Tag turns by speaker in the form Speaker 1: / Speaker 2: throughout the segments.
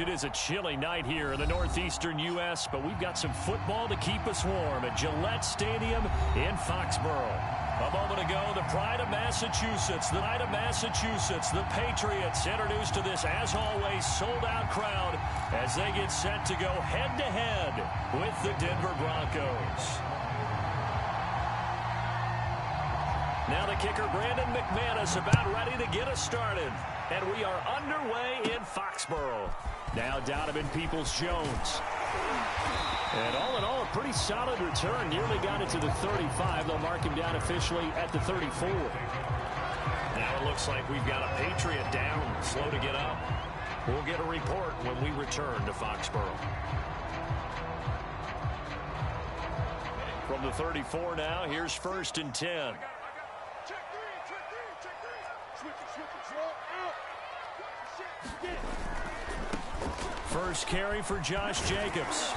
Speaker 1: It is a chilly night here in the northeastern U.S., but we've got some football to keep us warm at Gillette Stadium in Foxborough. A moment ago, the pride of Massachusetts, the Patriots introduced to this, as always, sold-out crowd as they get set to go head-to-head with the Denver Broncos. Now the kicker, Brandon McManus, about ready to get us started. And we are underway in Foxborough. Now Donovan Peoples-Jones. And all in all, a pretty solid return. Nearly got it to the 35. They'll mark him down officially at the 34. Now it looks like we've got a Patriot down, slow to get up. We'll get a report when we return to Foxborough. From the 34 now, here's 1st and 10. First carry for Josh Jacobs.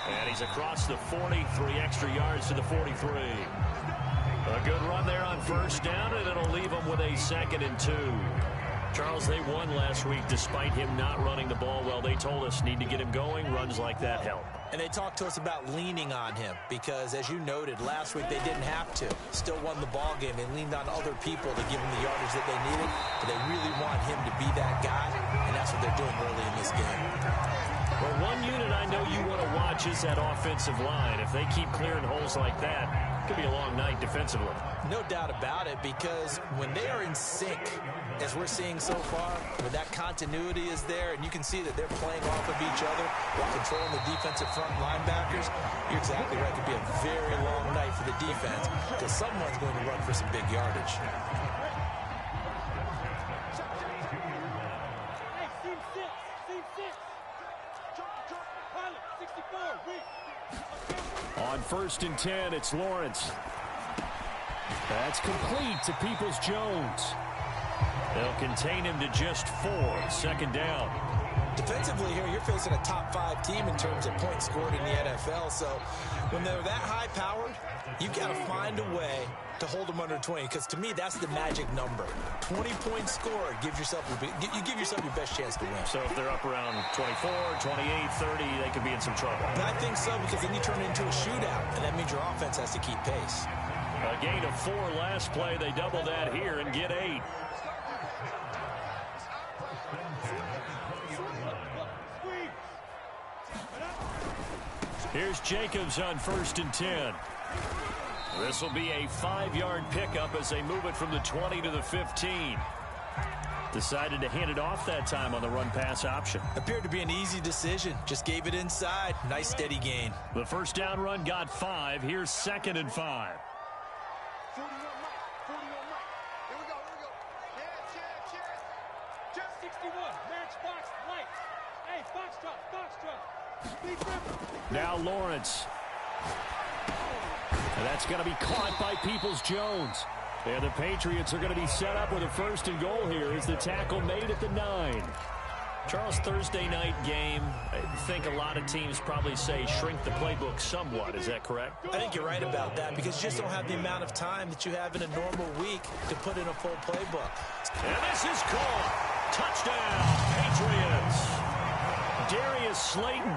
Speaker 1: And he's across the 40, 3 extra yards to the 43. A good run there on 1st down, and it'll leave them with a 2nd and 2. Charles, they won last week despite him not running the ball well. They told us need to get him going. Runs like that help.
Speaker 2: And they talked to us about leaning on him because, as you noted, last week they didn't have to. Still won the ball game. They leaned on other people to give him the yardage that they needed, but they really want him to be that guy, and that's what they're doing early in this game.
Speaker 1: Well, one unit I know you want to watch is that offensive line. If they keep clearing holes like that, it could be a long night defensively.
Speaker 2: No doubt about it, because when they are in sync, as we're seeing so far, when that continuity is there, and you can see that they're playing off of each other while controlling the defensive front linebackers, you're exactly right. It could be a very long night for the defense because someone's going to run for some big yardage.
Speaker 1: On 1st and 10, it's Lawrence. That's complete to Peoples-Jones. They'll contain him to just 4. 2nd down.
Speaker 2: Defensively here, you're facing a top 5 team in terms of points scored in the NFL. So when they're that high-powered, you've got to find a way to hold them under 20. Because to me, that's the magic number. 20-point score gives yourself you give yourself your best chance to win.
Speaker 1: So if they're up around 24, 28, 30, they could be in some trouble.
Speaker 2: But I think so, because then you turn it into a shootout, and that means your offense has to keep pace.
Speaker 1: A gain of 4 last play. They double that here and get 8. Here's Jacobs on 1st and 10. This will be a 5-yard pickup as they move it from the 20 to the 15. Decided to hand it off that time on the run-pass option.
Speaker 2: Appeared to be an easy decision. Just gave it inside. Nice, steady gain.
Speaker 1: The 1st down run got 5. Here's 2nd and 5. Now Lawrence. And that's going to be caught by Peoples-Jones. And the Patriots are going to be set up with a 1st and goal here as the tackle made at the 9. Charles, Thursday night game, I think a lot of teams probably say shrink the playbook somewhat. Is that correct?
Speaker 2: I think you're right about that because you just don't have the amount of time that you have in a normal week to put in a full playbook.
Speaker 1: And this is caught. Touchdown, Patriots. Darius Slayton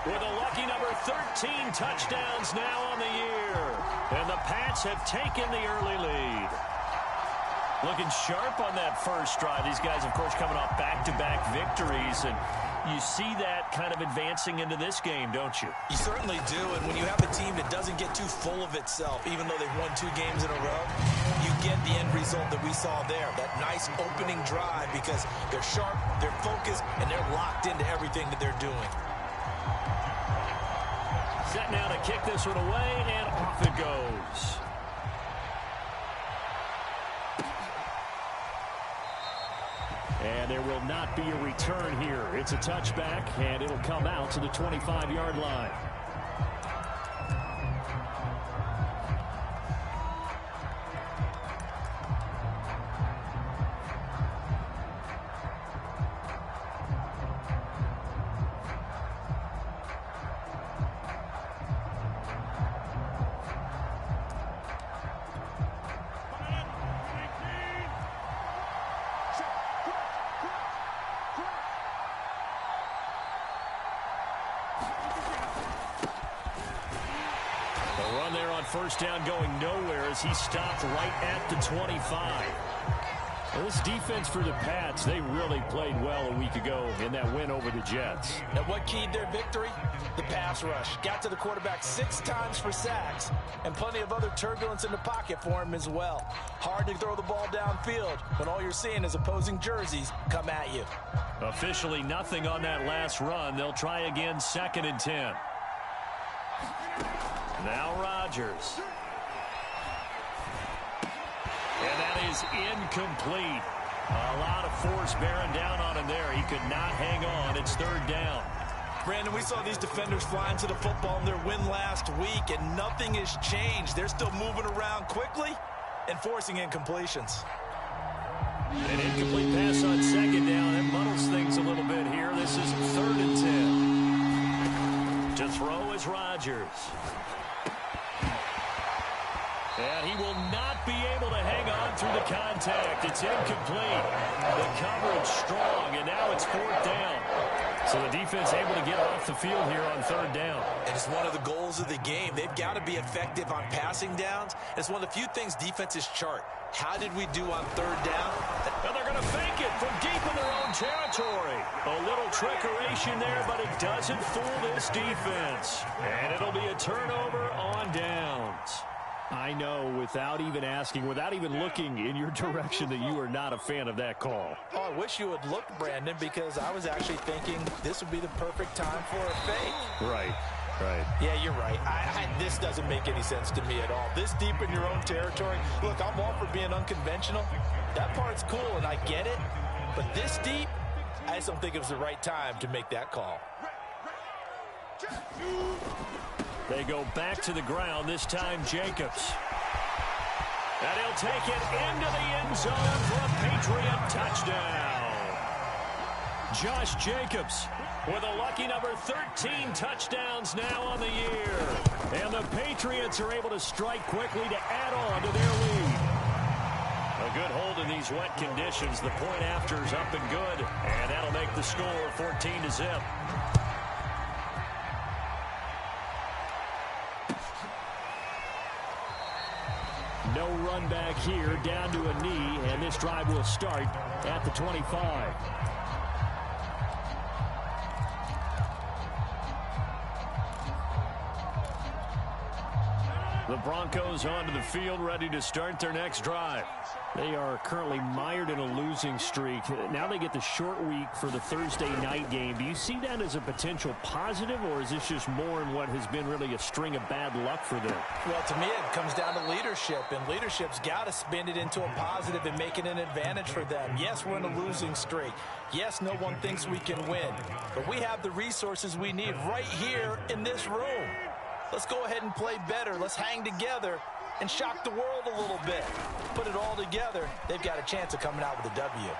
Speaker 1: with a lucky number 13 touchdowns now on the year. And the Pats have taken the early lead. Looking sharp on that first drive. These guys, of course, coming off back-to-back victories. And you see that kind of advancing into this game, don't you?
Speaker 2: You certainly do. And when you have a team that doesn't get too full of itself, even though they've won 2 games in a row, you get the end result that we saw there. That nice opening drive because they're sharp, they're focused, and they're locked into everything that they're doing.
Speaker 1: Set now to kick this one away, and off it goes. And there will not be a return here. It's a touchback, and it'll come out to the 25-yard line. there on first down going nowhere as he stopped right at the 25. Well, this defense for the Pats, they really played well a week ago in that win over the Jets.
Speaker 2: And what keyed their victory? The pass rush. Got to the quarterback 6 times for sacks, and plenty of other turbulence in the pocket for him as well. Hard to throw the ball downfield when all you're seeing is opposing jerseys come at you.
Speaker 1: Officially nothing on that last run. They'll try again, 2nd and 10. Now Rodgers. And that is incomplete. A lot of force bearing down on him there. He could not hang on. It's 3rd down.
Speaker 2: Brandon, we saw these defenders flying to the football in their win last week, and nothing has changed. They're still moving around quickly and forcing incompletions.
Speaker 1: An incomplete pass on 2nd down. That muddles things a little bit here. This is 3rd and 10. To throw is Rodgers. And he will not be able to hang on through the contact. It's incomplete. The coverage strong, and now it's 4th down. So the defense able to get off the field here on 3rd down.
Speaker 2: And it's one of the goals of the game. They've got to be effective on passing downs. It's one of the few things defenses chart. How did we do on 3rd down?
Speaker 1: And they're going to fake it from deep in their own territory. A little trickeration there, but it doesn't fool this defense. And it'll be a turnover on downs. I know, without even asking, without even looking in your direction, that you are not a fan of that call.
Speaker 2: Oh, I wish you had looked, Brandon, because I was actually thinking this would be the perfect time for a fake.
Speaker 1: Right.
Speaker 2: Yeah, you're right. This doesn't make any sense to me at all. This deep in your own territory. Look, I'm all for being unconventional. That part's cool, and I get it. But this deep, I just don't think it was the right time to make that call.
Speaker 1: They go back to the ground, this time Jacobs. And he'll take it into the end zone for a Patriot touchdown. Josh Jacobs with a lucky number 13 touchdowns now on the year. And the Patriots are able to strike quickly to add on to their lead. A good hold in these wet conditions. The point after's up and good. And that'll make the score 14-0. No run back here, down to a knee, and this drive will start at the 25. The Broncos onto the field, ready to start their next drive. They are currently mired in a losing streak. Now they get the short week for the Thursday night game. Do you see that as a potential positive, or is this just more in what has been really a string of bad luck for them?
Speaker 2: Well, to me, it comes down to leadership, and leadership's got to spin it into a positive and make it an advantage for them. Yes, we're in a losing streak. Yes, no one thinks we can win, but we have the resources we need right here in this room. Let's go ahead and play better. Let's hang together and shock the world a little bit. Put it all together, they've got a chance of coming out with a W.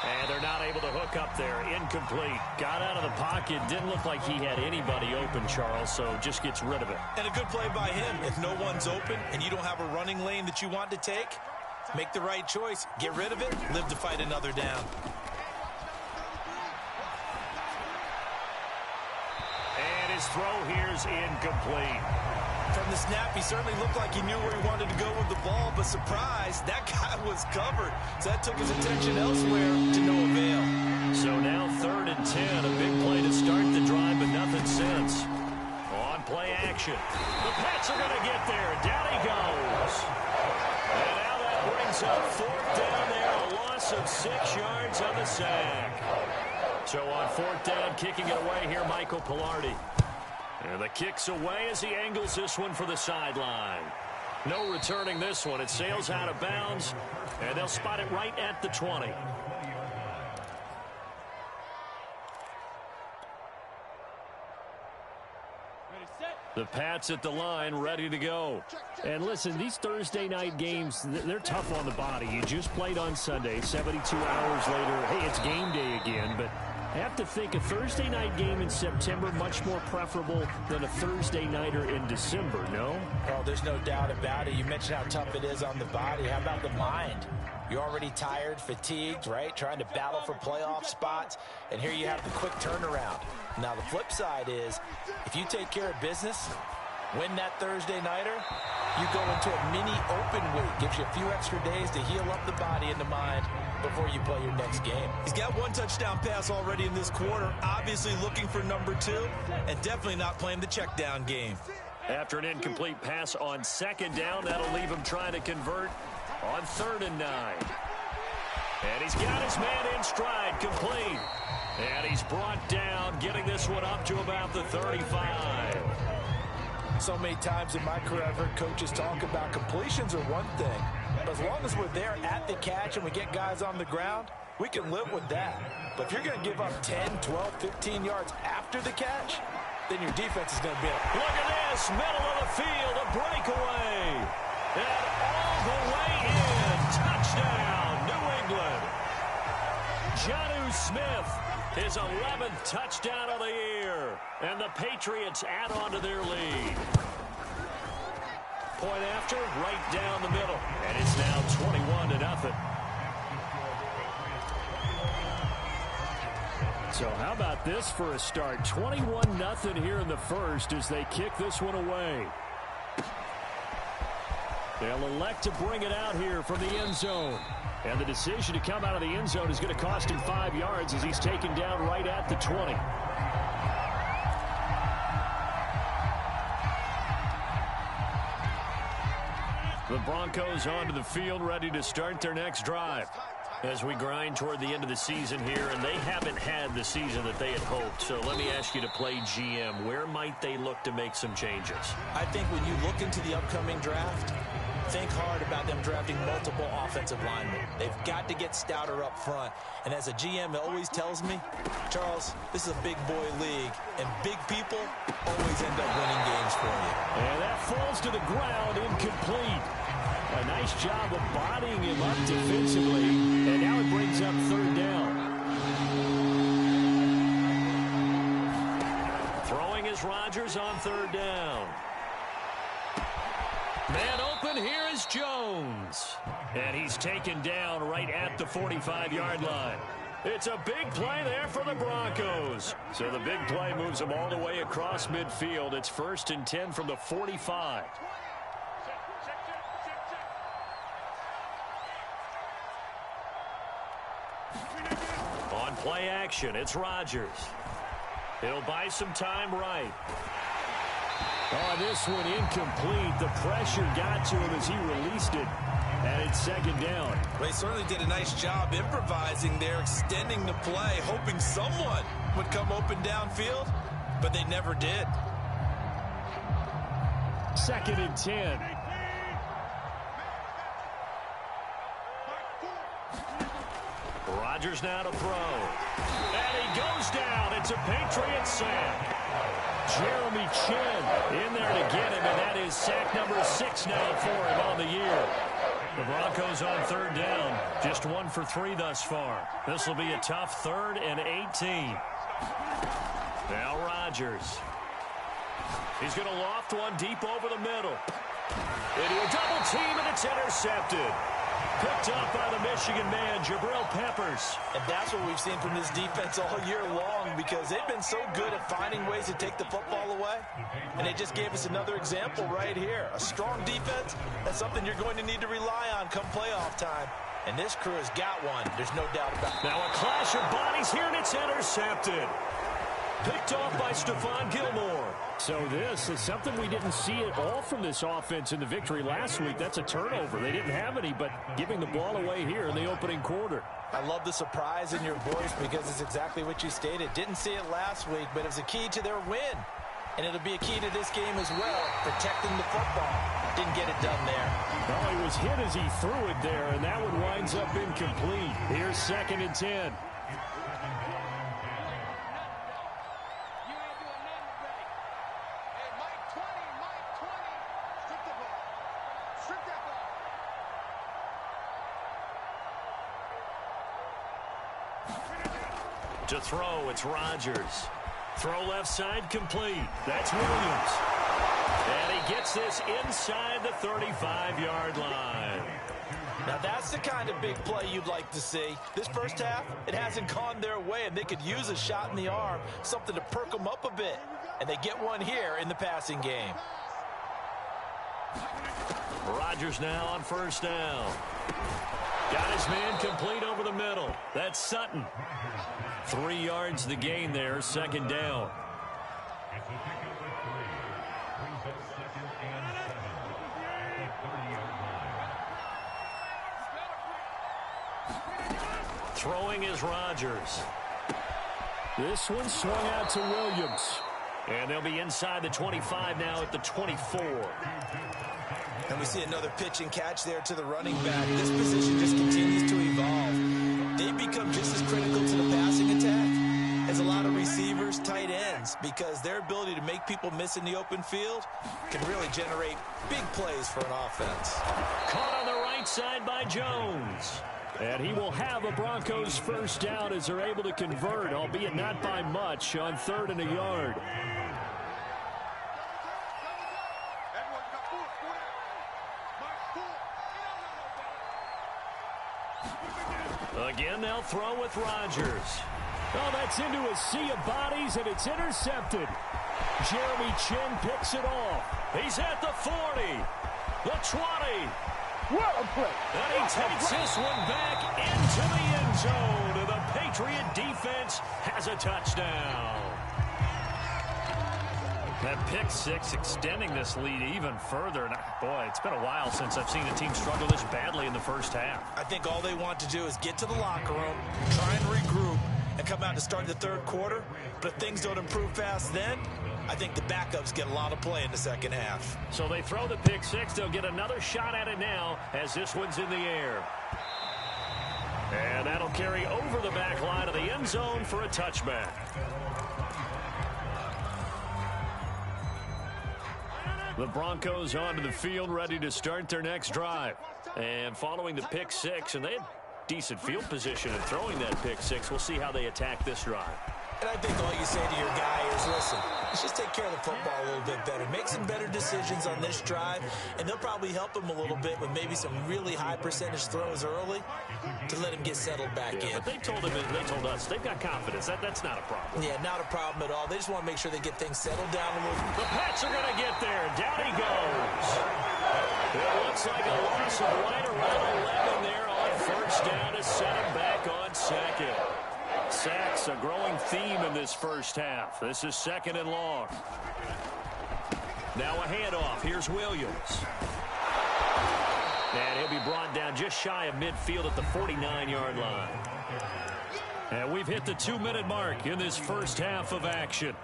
Speaker 1: And they're not able to hook up there. Incomplete. Got out of the pocket. Didn't look like he had anybody open, Charles, so just gets rid of it.
Speaker 2: And a good play by him. If no one's open and you don't have a running lane that you want to take, make the right choice. Get rid of it. Live to fight another down.
Speaker 1: And his throw here is incomplete.
Speaker 2: From the snap, he certainly looked like he knew where he wanted to go with the ball, but surprise, that guy was covered. So that took his attention elsewhere to no avail.
Speaker 1: So now 3rd and 10, a big play to start the drive, but nothing since. On play action. The Pats are going to get there. Down he goes. And now that brings up 4th down there, a loss of 6 yards on the sack. So on 4th down, kicking it away here, Michael Pilardi. And the kick's away as he angles this one for the sideline. No returning this one. It sails out of bounds, and they'll spot it right at the 20. The Pats at the line, ready to go. And listen, these Thursday night games, they're tough on the body. You just played on Sunday, 72 hours later. Hey, it's game day again, but I have to think a Thursday night game in September much more preferable than a Thursday nighter in December, no?
Speaker 2: Oh, there's no doubt about it. You mentioned how tough it is on the body. How about the mind? You're already tired, fatigued, right? Trying to battle for playoff spots. And here you have the quick turnaround. Now, the flip side is, if you take care of business, Win that Thursday nighter, you go into a mini open week. Gives you a few extra days to heal up the body and the mind before you play your next game.
Speaker 3: He's got one touchdown pass already in this quarter, obviously looking for number 2, and definitely not playing the check down game.
Speaker 1: After an incomplete pass on second down, that'll leave him trying to convert on 3rd and 9. And he's got his man in stride, complete. And he's brought down, getting this one up to about the 35.
Speaker 2: So many times in my career, I've heard coaches talk about completions are one thing. But as long as we're there at the catch and we get guys on the ground, we can live with that. But if you're going to give up 10, 12, 15 yards after the catch, then your defense is going to be in.
Speaker 1: Look at this, middle of the field, a breakaway. And all the way in, touchdown, New England. Jonnu Smith, his 11th touchdown of the year. And the Patriots add on to their lead. Point after, right down the middle. And it's now 21-0. So how about this for a start? 21-0 here in the first as they kick this one away. They'll elect to bring it out here from the end zone. And the decision to come out of the end zone is going to cost him 5 yards as he's taken down right at the 20. The Broncos onto the field, ready to start their next drive. As we grind toward the end of the season here, and they haven't had the season that they had hoped. So let me ask you to play GM. Where might they look to make some changes?
Speaker 2: I think when you look into the upcoming draft, think hard about them drafting multiple offensive linemen. They've got to get stouter up front. And as a GM, it always tells me, Charles, this is a big boy league, and big people always end up winning games for you.
Speaker 1: And that falls to the ground, incomplete. A nice job of bodying him up defensively, and now it brings up 3rd down. Throwing is Rodgers on 3rd down. Man open, here is Jones. And he's taken down right at the 45-yard line. It's a big play there for the Broncos. So the big play moves them all the way across midfield. It's 1st and 10 from the 45. On play action, it's Rodgers. He'll buy some time right. Oh, this one incomplete. The pressure got to him as he released it. And it's 2nd down.
Speaker 3: They certainly did a nice job improvising there, extending the play, hoping someone would come open downfield, but they never did.
Speaker 1: 2nd and 10. Rodgers now to throw. And he goes down. It's a Patriot sack. Jeremy Chin in there to get him, and that is sack number 6 now for him on the year. The Broncos on 3rd down. Just 1 for 3 thus far. This will be a tough 3rd and 18. Now Rodgers. He's going to loft one deep over the middle. Into a double team, and it's intercepted. Picked up by the Michigan man, Jabril Peppers.
Speaker 2: And that's what we've seen from this defense all year long, because they've been so good at finding ways to take the football away. And they just gave us another example right here. A strong defense, that's something you're going to need to rely on come playoff time. And this crew has got one. There's no doubt about it.
Speaker 1: Now a clash of bodies here, and it's intercepted. Picked off by Stephon Gilmore. So this is something we didn't see at all from this offense in the victory last week. That's a turnover. They didn't have any, but giving the ball away here in the opening quarter.
Speaker 2: I love the surprise in your voice because it's exactly what you stated. Didn't see it last week, but it was a key to their win. And it'll be a key to this game as well, protecting the football. Didn't get it done there.
Speaker 1: No, he was hit as he threw it there, and that one winds up incomplete. Here's 2nd and 10. To throw, it's Rodgers. Throw left side complete. That's Williams. And he gets this inside the 35-yard line.
Speaker 2: Now that's the kind of big play you'd like to see. This first half, it hasn't gone their way, and they could use a shot in the arm, something to perk them up a bit. And they get one here in the passing game.
Speaker 1: Rodgers now on first down. Got his man complete over the middle. That's Sutton. 3 yards the gain there, second down. Throwing is Rodgers. This one swung out to Williams. And they'll be inside the 25 now at the 24.
Speaker 2: And we see another pitch and catch there to the running back. This position just continues to evolve. They become just as critical to the passing attack as a lot of receivers, tight ends, because their ability to make people miss in the open field can really generate big plays for an offense.
Speaker 1: Caught on the right side by Jones. And he will have a Broncos first down as they're able to convert, albeit not by much, on 3rd and a yard. Again, they'll throw with Rodgers. Oh, that's into a sea of bodies, and it's intercepted. Jeremy Chin picks it off. He's at the 40, the 20.
Speaker 4: What a play.
Speaker 1: And he takes this one back into the end zone. And the Patriot defense has a touchdown. That pick six extending this lead even further. And boy, it's been a while since I've seen a team struggle this badly in the first half.
Speaker 2: I think all they want to do is get to the locker room, try and regroup, and come out to start the third quarter. But if things don't improve fast then, I think the backups get a lot of play in the second half.
Speaker 1: So they throw the pick six. They'll get another shot at it now as this one's in the air. And that'll carry over the back line of the end zone for a touchback. The Broncos onto the field, ready to start their next drive. And following the pick six, and they had decent field position in throwing that pick six. We'll see how they attack this drive.
Speaker 2: And I think all you say to your guy is, listen, let's just take care of the football a little bit better. Make some better decisions on this drive, and they'll probably help him a little bit with maybe some really high percentage throws early to let him get settled back in.
Speaker 1: But they told us they've got confidence. That's not a problem.
Speaker 2: Yeah, not a problem at all. They just want to make sure they get things settled down a little.
Speaker 1: The Pats are going to get there. Down he goes. It looks like a loss of right around 11 there on first down to set him back on second. Sacks a growing theme in this first half. This is second and long. Now a handoff. Here's Williams. And he'll be brought down just shy of midfield at the 49-yard line. And we've hit the 2-minute mark in this first half of action.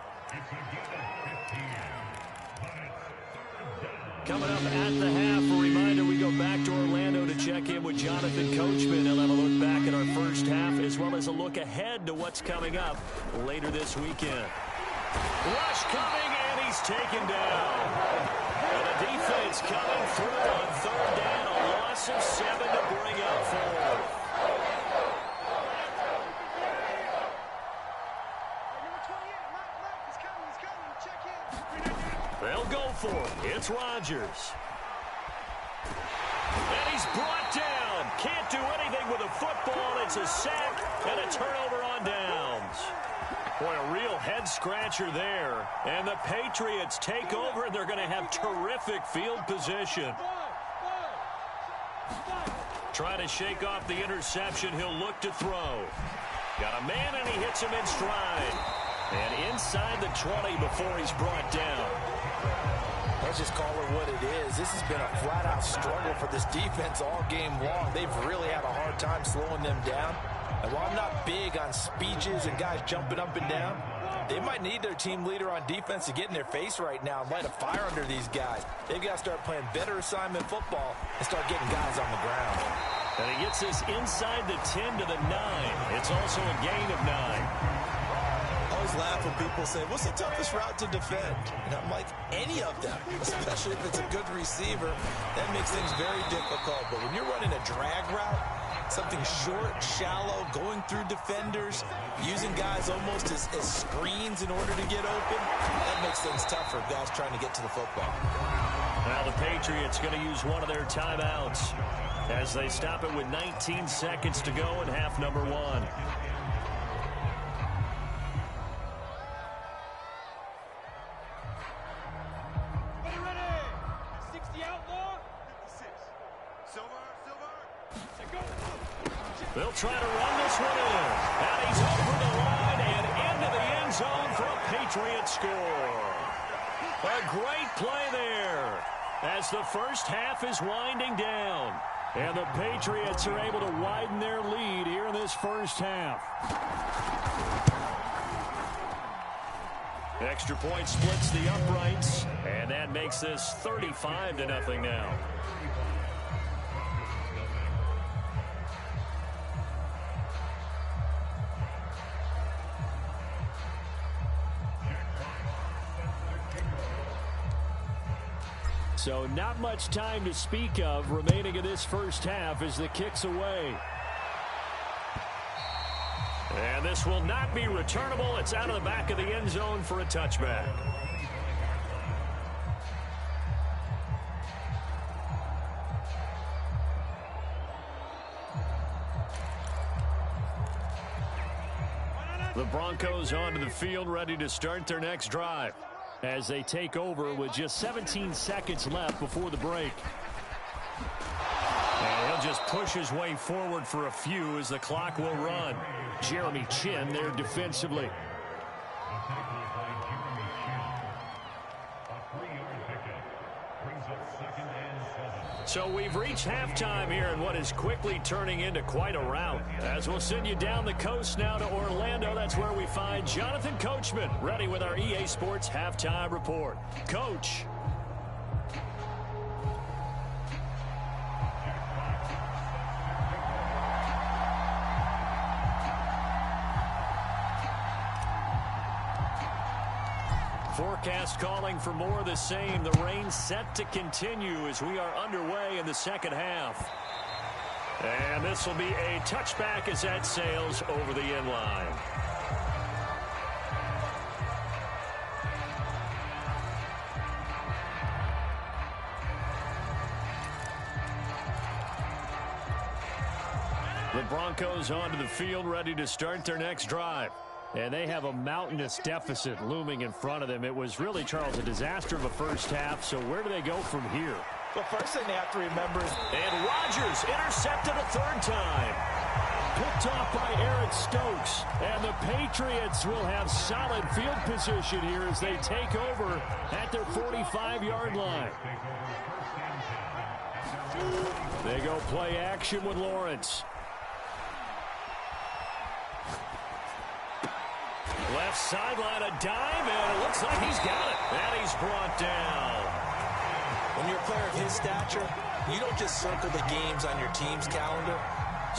Speaker 1: Coming up at the half, a reminder, we go back to Orlando to check in with Jonathan Coachman. He'll have a look back at our first half as well as a look ahead to what's coming up later this weekend. Rush coming, and he's taken down. And the defense coming through on third down, a loss of 7 to bring up 4. They'll go for it. It's Rodgers. And he's brought down. Can't do anything with a football. It's a sack and a turnover on downs. Boy, a real head-scratcher there. And the Patriots take over, and they're going to have terrific field position. Trying to shake off the interception. He'll look to throw. Got a man, and he hits him in stride. And inside the 20 before he's brought down.
Speaker 2: Let's just call it what it is. This has been a flat-out struggle for this defense all game long. They've really had a hard time slowing them down. And while I'm not big on speeches and guys jumping up and down, they might need their team leader on defense to get in their face right now and light a fire under these guys. They've got to start playing better assignment football and start getting guys on the ground.
Speaker 1: And he gets this inside the 10 to the 9. It's also a gain of 9.
Speaker 2: I always laugh when people say, what's the toughest route to defend? And I'm like, any of them, especially if it's a good receiver. That makes things very difficult. But when you're running a drag route, something short, shallow, going through defenders, using guys almost as screens in order to get open, that makes things tough for guys trying to get to the football.
Speaker 1: Now the Patriots going to use one of their timeouts as they stop it with 19 seconds to go in half number 1. They'll try to run this one in. And he's over the line and into the end zone for a Patriot score. A great play there as the first half is winding down. And the Patriots are able to widen their lead here in this first half. Extra point splits the uprights, and that makes this 35-0 now. So not much time to speak of remaining in this first half as the kick's away. And this will not be returnable. It's out of the back of the end zone for a touchback. The Broncos onto the field, ready to start their next drive as they take over with just 17 seconds left before the break. And he'll just push his way forward for a few as the clock will run. Jeremy Chin there defensively. So we've reached halftime here in what is quickly turning into quite a rout. As we'll send you down the coast now to Orlando, that's where we find Jonathan Coachman, ready with our EA Sports Halftime Report. Coach. Forecast calling for more of the same. The rain set to continue as we are underway in the second half. And this will be a touchback as that sails over the end line. The Broncos onto the field, ready to start their next drive. And they have a mountainous deficit looming in front of them. It was really, Charles, a disaster of a first half. So where do they go from here?
Speaker 2: The first thing they have to remember is...
Speaker 1: And Rodgers intercepted a third time. Picked off by Eric Stokes. And the Patriots will have solid field position here as they take over at their 45-yard line. They go play action with Lawrence. Left sideline, a dive, and it looks like he's got it. And he's brought down.
Speaker 2: When you're a player of his stature, you don't just circle the games on your team's calendar.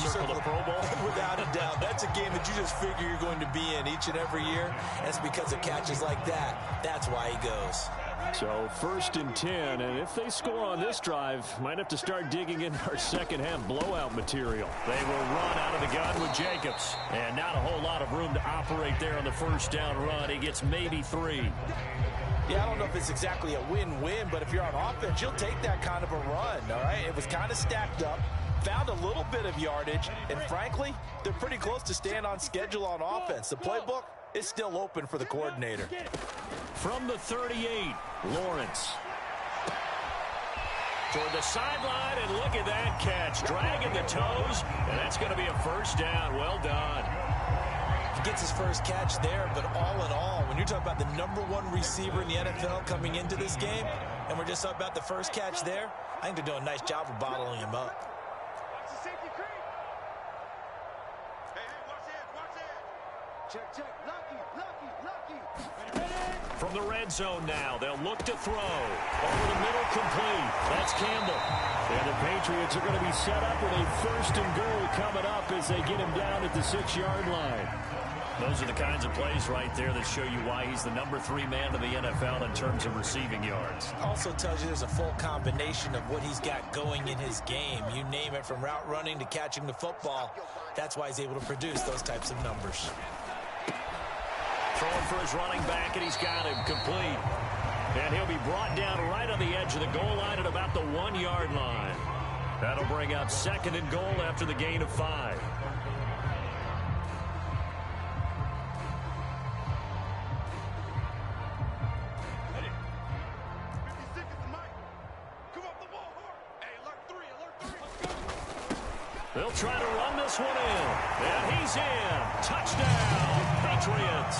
Speaker 2: You
Speaker 1: circle the Pro Bowl?
Speaker 2: Without a doubt. That's a game that you just figure you're going to be in each and every year. And it's because of catches like that. That's why he goes.
Speaker 1: So 1st and 10, and if they score on this drive, might have to start digging in our second half blowout material. They will run out of the gun with Jacobs, and not a whole lot of room to operate there on the first down run. He gets maybe 3.
Speaker 2: Yeah, I don't know if it's exactly a win-win, but if you're on offense, you'll take that kind of a run, all right? It was kind of stacked up, found a little bit of yardage, and frankly, they're pretty close to staying on schedule on offense. The playbook is still open for the coordinator.
Speaker 1: From the 38, Lawrence. Toward the sideline, and look at that catch. Dragging the toes, and that's going to be a first down. Well done.
Speaker 2: He gets his first catch there, but all in all, when you're talking about the #1 receiver in the NFL coming into this game, and we're just talking about the first catch there, I think they're doing a nice job of bottling him up.
Speaker 4: Watch the safety creep. Hey, watch it. Check. Lucky.
Speaker 1: From the red zone now, they'll look to throw. Over the middle, complete. That's Campbell. And the Patriots are going to be set up with a 1st and goal coming up as they get him down at the 6-yard line. Those are the kinds of plays right there that show you why he's the #3 man in the NFL in terms of receiving yards.
Speaker 2: Also tells you there's a full combination of what he's got going in his game. You name it, from route running to catching the football. That's why he's able to produce those types of numbers.
Speaker 1: Throwing for his running back, and he's got him complete. And he'll be brought down right on the edge of the goal line at about the 1-yard line. That'll bring up 2nd and goal after the gain of 5. They'll try to run this one in. And he's in. Touchdown, Patriots.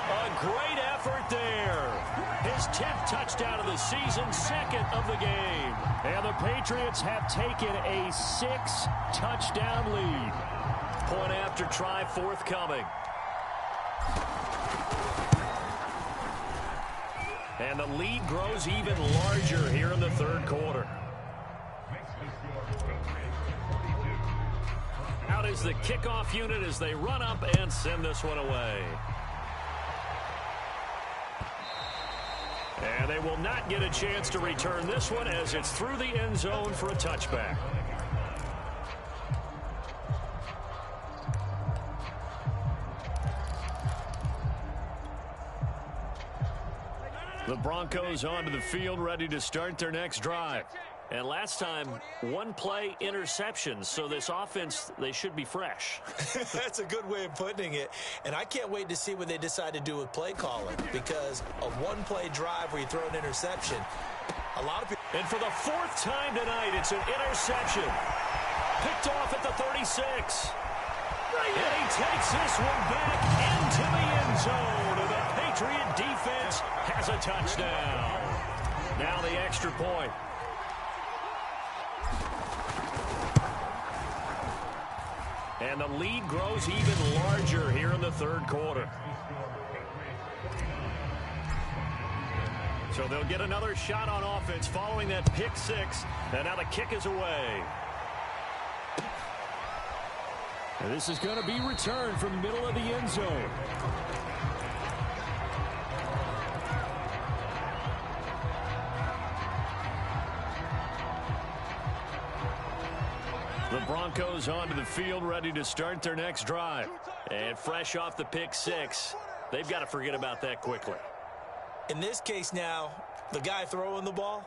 Speaker 1: A great effort there. His 10th touchdown of the season, second of the game. And the Patriots have taken a 6-touchdown lead. Point after try forthcoming. And the lead grows even larger here in the third quarter. Out is the kickoff unit as they run up and send this one away. And they will not get a chance to return this one as it's through the end zone for a touchback. The Broncos onto the field, ready to start their next drive. And last time, one-play interceptions, so this offense, they should be fresh.
Speaker 2: That's a good way of putting it. And I can't wait to see what they decide to do with play calling, because a one-play drive where you throw an interception, a lot of people...
Speaker 1: And for the 4th time tonight, it's an interception. Picked off at the 36. And he takes this one back into the end zone. And the Patriot defense has a touchdown. Now the extra point. And the lead grows even larger here in the third quarter. So they'll get another shot on offense following that pick six. And now the kick is away. And this is going to be returned from the middle of the end zone. The Broncos onto the field, ready to start their next drive. And fresh off the pick six, they've got to forget about that quickly.
Speaker 2: In this case now, the guy throwing the ball,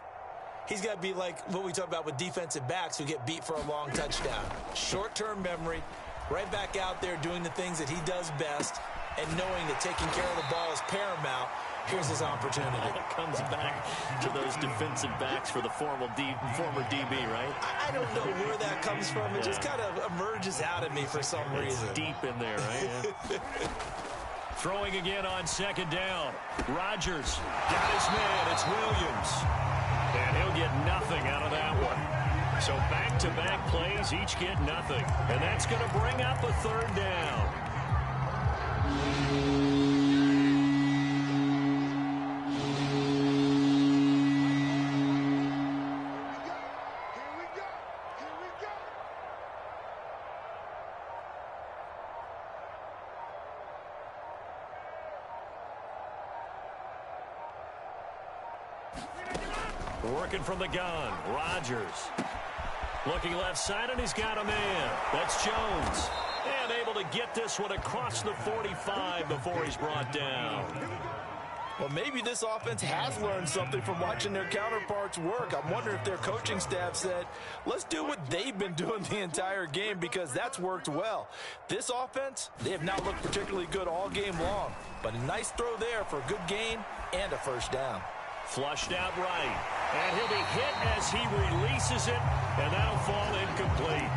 Speaker 2: he's got to be like what we talk about with defensive backs who get beat for a long touchdown. Short-term memory, right back out there doing the things that he does best, and knowing that taking care of the ball is paramount. Here's his opportunity.
Speaker 1: It comes back to those defensive backs for the former DB, right?
Speaker 2: I don't know where that comes from. It just kind of emerges out of me for some reason.
Speaker 1: It's deep in there, right? Yeah. Throwing again on second down. Rodgers got his man. It's Williams. And he'll get nothing out of that one. So back-to-back plays, each get nothing. And that's going to bring up a third down. Working from the gun, Rodgers. Looking left side, and he's got a man. That's Jones. And able to get this one across the 45 before he's brought down.
Speaker 2: Well, maybe this offense has learned something from watching their counterparts work. I'm wondering if their coaching staff said, let's do what they've been doing the entire game, because that's worked well. This offense, they have not looked particularly good all game long. But a nice throw there for a good gain and a first down.
Speaker 1: Flushed out right. And he'll be hit as he releases it, and that'll fall incomplete.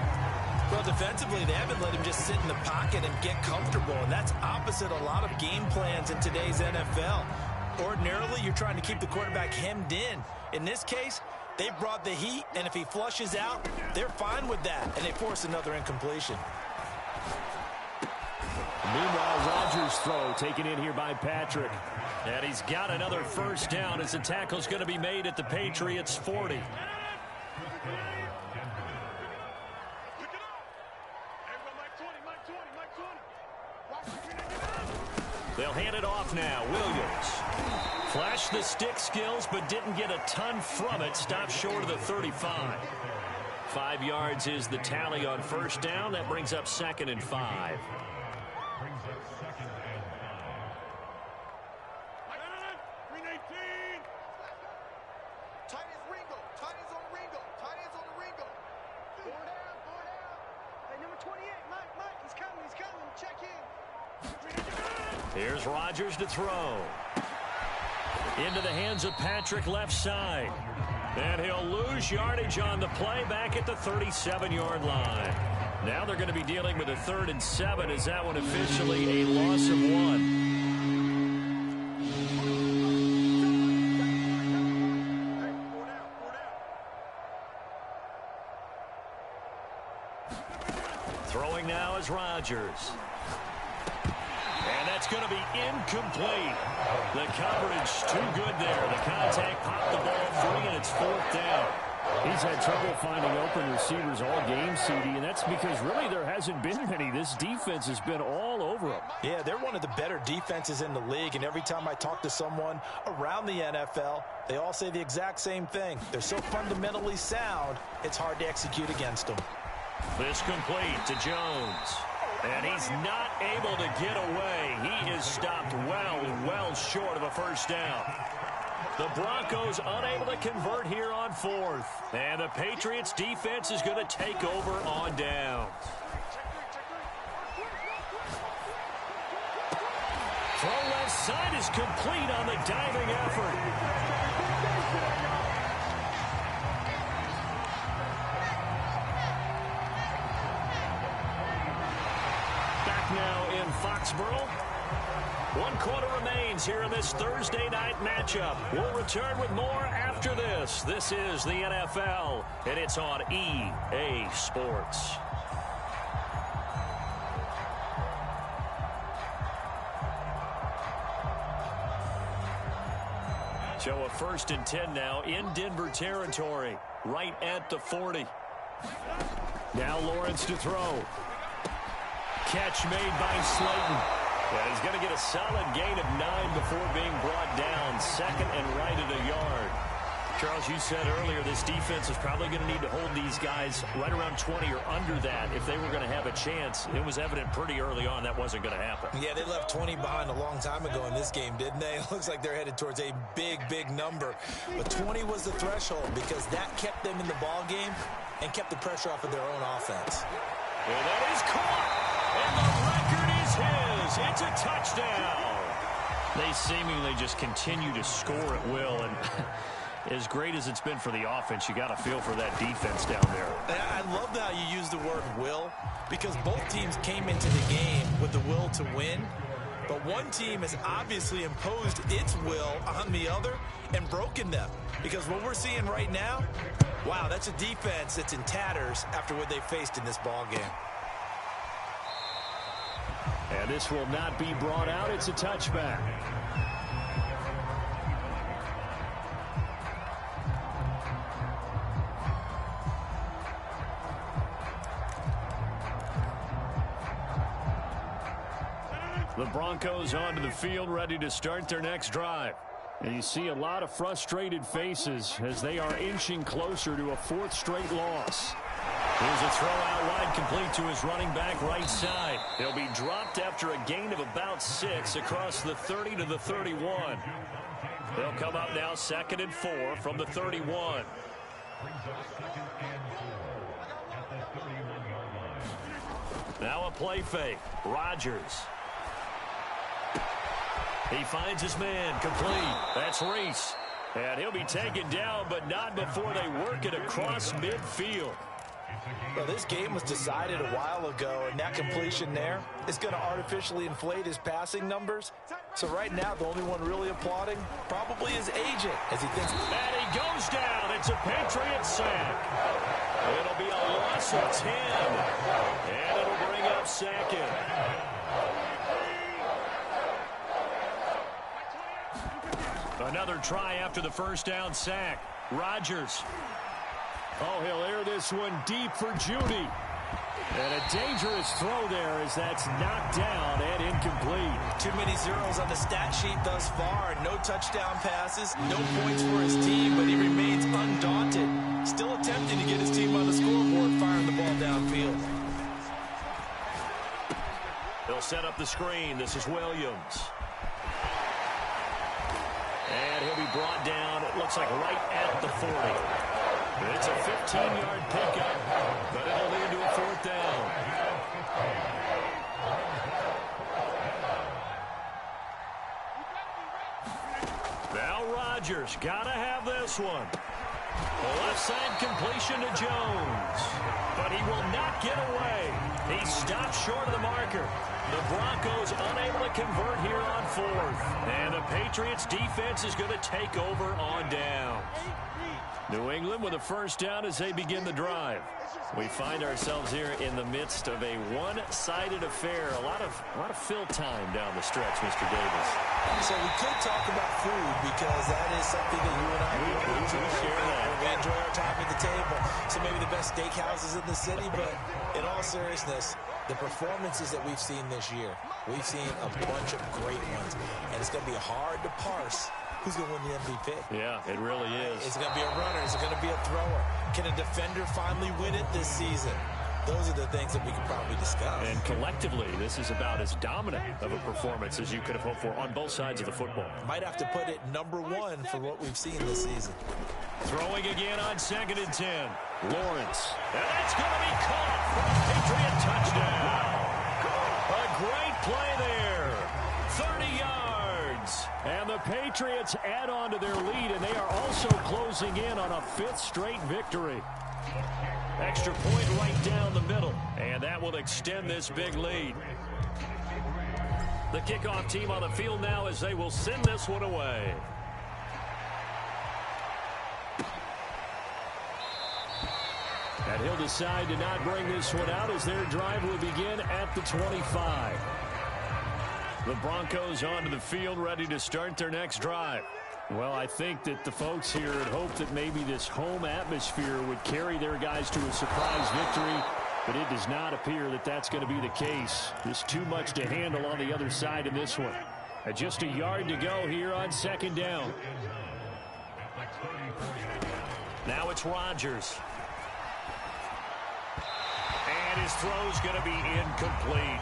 Speaker 2: Well, defensively, they haven't let him just sit in the pocket and get comfortable, and that's opposite a lot of game plans in today's NFL. Ordinarily, you're trying to keep the quarterback hemmed in. In this case, they've brought the heat, and if he flushes out, they're fine with that, and they force another incompletion.
Speaker 1: Meanwhile, Rodgers' throw taken in here by Patrick. And he's got another first down as the tackle's going to be made at the Patriots' 40. They'll hand it off now. Williams flashed the stick skills but didn't get a ton from it. Stopped short of the 35. 5 yards is the tally on first down. That brings up 2nd and 5. Here's Rodgers to throw. Into the hands of Patrick left side. And he'll lose yardage on the play back at the 37-yard line. Now they're going to be dealing with a 3rd and 7. Is that one officially a loss of 1? Throwing now is Rodgers. And that's going to be incomplete. The coverage too good there. The contact popped the ball free, and it's 4th down.
Speaker 5: He's had trouble finding open receivers all game, CD, and that's because really there hasn't been many. This defense has been all over them.
Speaker 2: Yeah, they're one of the better defenses in the league, and every time I talk to someone around the NFL, they all say the exact same thing. They're so fundamentally sound, it's hard to execute against them.
Speaker 1: This complete to Jones. And he's not able to get away. He is stopped well short of a 1st down. The Broncos unable to convert here on 4th. And the Patriots defense is going to take over on downs. Throw left side is complete on the diving effort. Now in Foxborough. 1 quarter remains here in this Thursday night matchup. We'll return with more after this. This is the NFL, and it's on EA Sports. So a 1st and 10 now in Denver territory, right at the 40. Now Lawrence to throw. Catch made by Slayton. And he's going to get a solid gain of 9 before being brought down. 2nd and right at a yard. Charles, you said earlier this defense is probably going to need to hold these guys right around 20 or under that if they were going to have a chance. It was evident pretty early on that wasn't going to happen.
Speaker 2: Yeah, they left 20 behind a long time ago in this game, didn't they? It looks like they're headed towards a big number. But 20 was the threshold because that kept them in the ball game and kept the pressure off of their own offense.
Speaker 1: And that is caught. And the record is his. It's a touchdown. They seemingly just continue to score at will. And as great as it's been for the offense, you got to feel for that defense down there.
Speaker 2: I love how you use the word will, because both teams came into the game with the will to win. But one team has obviously imposed its will on the other and broken them. Because what we're seeing right now, wow, that's a defense that's in tatters after what they faced in this ball game.
Speaker 5: And this will not be brought out. It's a touchback. The Broncos onto the field, ready to start their next drive. And you see a lot of frustrated faces as they are inching closer to a 4th straight loss. Here's a throw out wide, complete to his running back right side. He'll be dropped after a gain of about 6 across the 30 to the 31. They'll come up now 2nd and 4 from the 31. Now a play fake. Rodgers. He finds his man, complete. That's Reese. And he'll be taken down, but not before they work it across midfield.
Speaker 2: Well, this game was decided a while ago, and that completion there is going to artificially inflate his passing numbers. So right now, the only one really applauding probably his agent as he thinks.
Speaker 1: And he goes down. It's a Patriot sack. It'll be a loss of 10. And it'll bring up 2nd. Another try after the 1st down sack. Rodgers.
Speaker 5: Oh, he'll air this one deep for Judy. And a dangerous throw there as that's knocked down and incomplete.
Speaker 2: Too many zeros on the stat sheet thus far. No touchdown passes, no points for his team, but he remains undaunted. Still attempting to get his team on the scoreboard, firing the ball downfield.
Speaker 1: They'll set up the screen. This is Williams. And he'll be brought down, it looks like right at the 40. It's a 15-yard pickup, but it'll lead to a 4th down. Now Rodgers. Gotta have this one. The left side completion to Jones. But he will not get away. He stopped short of the marker. The Broncos unable to convert here on fourth. And the Patriots defense is going to take over on downs. New England with a first down as they begin the drive. We find ourselves here in the midst of a one-sided affair. A lot of fill time down the stretch, Mr. Davis.
Speaker 2: So we could talk about food because that is something that you and I we enjoy our time at the table. So maybe the best steakhouses in the city, but in all seriousness, the performances that we've seen this year, we've seen a bunch of great ones, and it's going to be hard to parse who's going to win the MVP.
Speaker 1: Yeah, it really is.
Speaker 2: Is it going to be a runner? Is it going to be a thrower? Can a defender finally win it this season? Those are the things that we could probably discuss.
Speaker 1: And collectively, this is about as dominant of a performance as you could have hoped for on both sides of the football.
Speaker 2: Might have to put it #1 for what we've seen this season.
Speaker 1: Throwing again on 2nd and 10. Lawrence. And that's going to be caught for a Patriot touchdown. A great play there. 30 yards. And the Patriots add on to their lead, and they are also closing in on a 5th straight victory. Extra point right down the middle, and that will extend this big lead. The kickoff team on the field now as they will send this one away. And he'll decide to not bring this one out as their drive will begin at the 25. The Broncos onto the field ready to start their next drive. Well, I think that the folks here had hoped that maybe this home atmosphere would carry their guys to a surprise victory, but it does not appear that that's going to be the case. Just too much to handle on the other side in this one. And just a yard to go here on 2nd down. Now it's Rodgers. And his throw's going to be incomplete.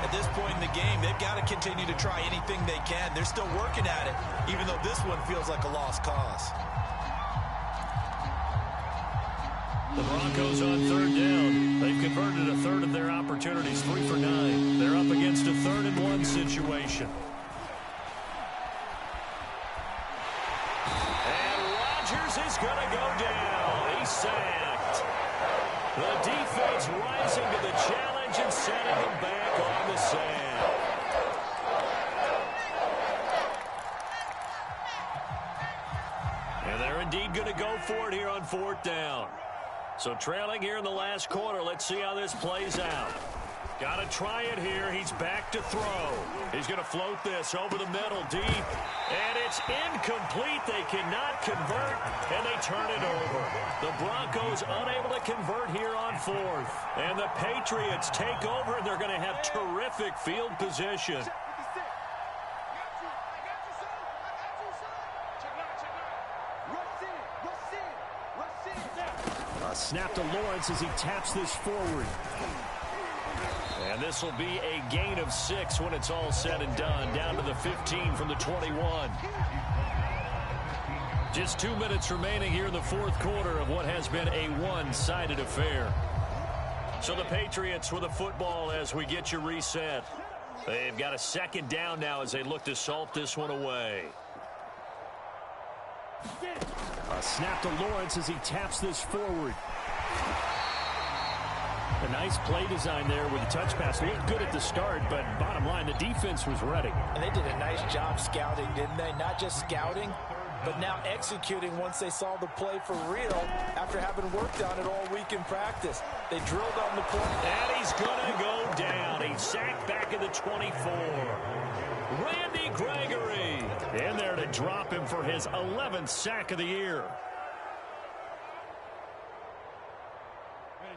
Speaker 2: At this point in the game, they've got to continue to try anything they can. They're still working at it, even though this one feels like a lost cause.
Speaker 1: The Broncos on 3rd down. They've converted a third of their opportunities, 3 for 9. They're up against a 3rd and 1 situation. And Rodgers is going to go down. He's sacked. The defense rising to the challenge and setting them back on the sand. And they're indeed going to go for it here on 4th down. So trailing here in the last quarter, let's see how this plays out. Got to try it here. He's back to throw. He's going to float this over the middle deep. And it's incomplete. They cannot convert, and they turn it over. The Broncos unable to convert here on 4th. And the Patriots take over, and they're going to have terrific field position. Snap to Lawrence as he taps this forward. And this will be a gain of 6 when it's all said and done. Down to the 15 from the 21. Just 2 minutes remaining here in the 4th quarter of what has been a one-sided affair. So the Patriots with the football as we get you reset. They've got a 2nd down now as they look to salt this one away. A snap to Lawrence as he taps this forward. A nice play design there with a touch pass. Looked good at the start, but bottom line, the defense was ready.
Speaker 2: And they did a nice job scouting, didn't they? Not just scouting, but now executing once they saw the play for real after having worked on it all week in practice. They drilled on the play.
Speaker 1: And he's going to go down. He's sacked back at the 24. Randy Gregory in there to drop him for his 11th sack of the year.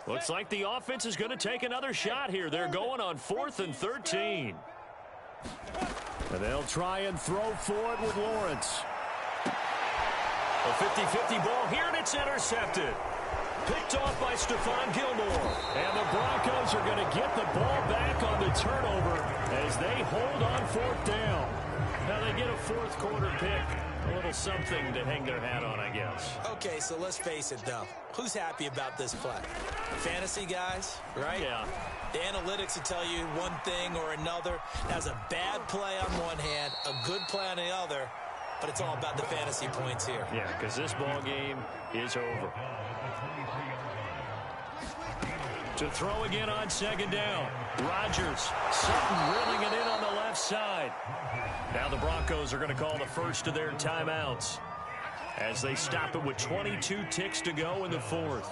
Speaker 1: Looks like the offense is going to take another shot here. They're going on 4th and 13. And they'll try and throw for it with Lawrence. A 50-50 ball here, and it's intercepted. Picked off by Stephon Gilmore. And the Broncos are going to get the ball back on the turnover as they hold on 4th down. Now they get a 4th quarter pick. A little something to hang their hat on, I guess.
Speaker 2: Okay, so let's face it, though. Who's happy about this play? Fantasy guys, right?
Speaker 1: Yeah.
Speaker 2: The analytics will tell you one thing or another. That's a bad play on one hand, a good play on the other. but it's all about the fantasy points here.
Speaker 5: Yeah, because this ball game is over. To throw again on second down. Rodgers. Sutton reeling it in on the left side. Now the Broncos are going to call the first of their timeouts as they stop it with 22 ticks to go in the fourth.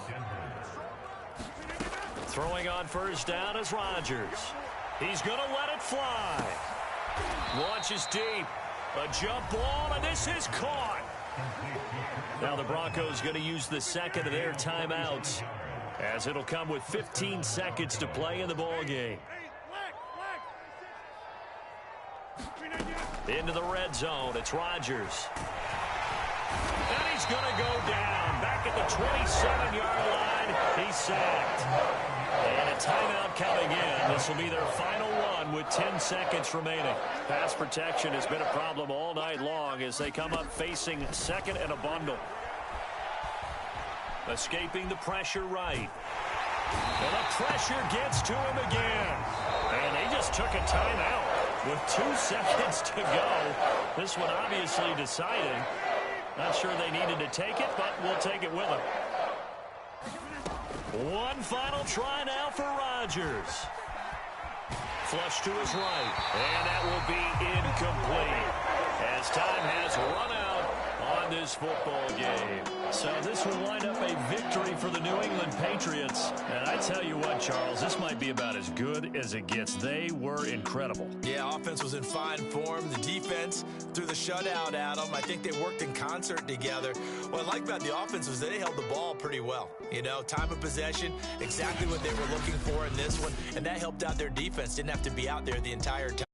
Speaker 5: Throwing on first down is Rodgers. He's going to let it fly. Launches deep. A jump ball, and this is caught. Now the Broncos going to use the second of their timeouts, as it'll come with 15 seconds to play in the ball game. Into the red zone, it's Rodgers. And he's going to go down. Back at the 27-yard line, he's sacked. And a timeout coming in. This will be their final one with 10 seconds remaining. Pass protection has been a problem all night long as they come up facing second and a bundle. Escaping the pressure right. And the pressure gets to him again. And they just took a timeout with 2 seconds to go. This one obviously decided. Not sure they needed to take it, but we'll take it with them. One final try now for Rodgers. Flush to his right. And that will be incomplete as time has run out on this football game. So this will wind up a victory for the New England Patriots. And I tell you what, Charles, this might be about as good as it gets. They were incredible.
Speaker 2: Yeah, offense was in fine form. The defense threw the shutout at them. I think they worked in concert together. What I like about the offense was they held the ball pretty well. You know, time of possession, exactly what they were looking for in this one. And that helped out their defense. Didn't have to be out there the entire time.